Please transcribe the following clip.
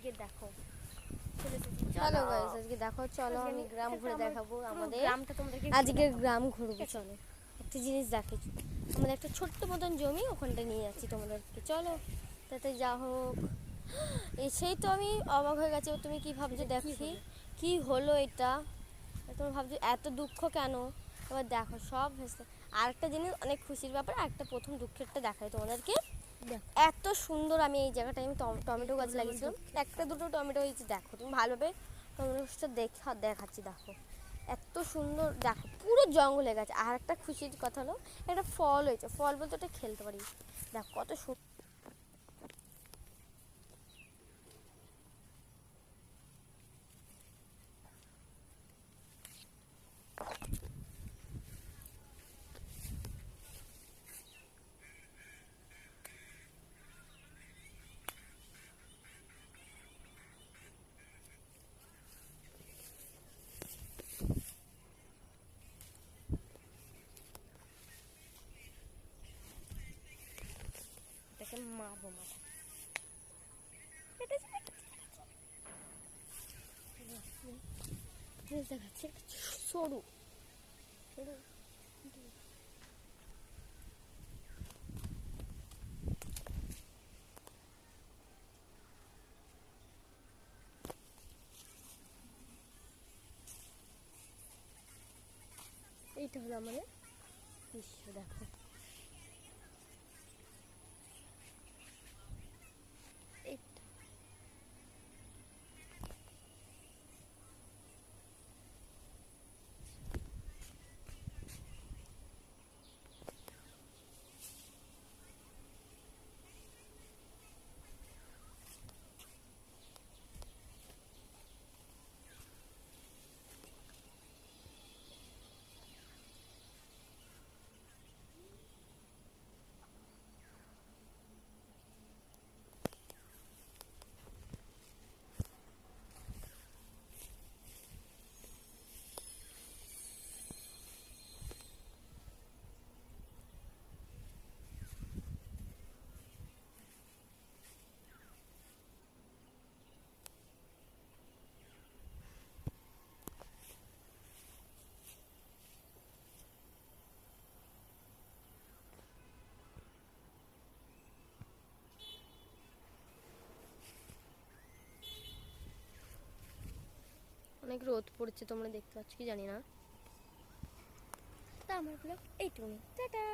আজকে দেখো hello guys, আজকে দেখো চলো আমি গ্রাম ঘুরে দেখাবো আমাদের গ্রামটা তোমাদেরকে আজকে গ্রাম ঘুরবো। চলো একটা জিনিস দেখে, আমাদের একটা ছোট্ট মতন জমি, ওখানটা নিয়ে যাচ্ছি তোমাদেরকে। চলো তাতে যা হোক। এসেই তো আমি অবাক হয়ে গেছি। তুমি কি ভাবছো? দেখি কি হলো এটা। তোমরা ভাবছো এত দুঃখ কেন? এবার দেখো সব ভেসে। আর একটা জিনিস অনেক খুশির ব্যাপার, একটা প্রথম দুঃখেরটা দেখাই তোমাদেরকে। এত সুন্দর আমি এই জায়গাটায় আমি টমেটো গাছ লাগিয়েছিলাম, একটা দুটো টমেটো হয়েছে। দেখো তুমি ভালোভাবে টমেটো গাছটা দেখাচ্ছি। দেখো এত সুন্দর, দেখো পুরো জঙ্গল হয়ে গেছে। আর একটা খুশির কথা হলো একটা ফল হয়েছে। ফল বলতে ওটা খেলতে পারি। দেখো কত সুন্দর। দেখে মারবো মাথা। দেখাচ্ছে সরু সরু। এইটা হলো আমাদের দৃশ্য। দেখো এইটা অনেক রোদ পড়ছে, তোমরা দেখতে পাচ্ছ কি জানি না। তা আমার ব্লগ এইটুকুনি, টাটা।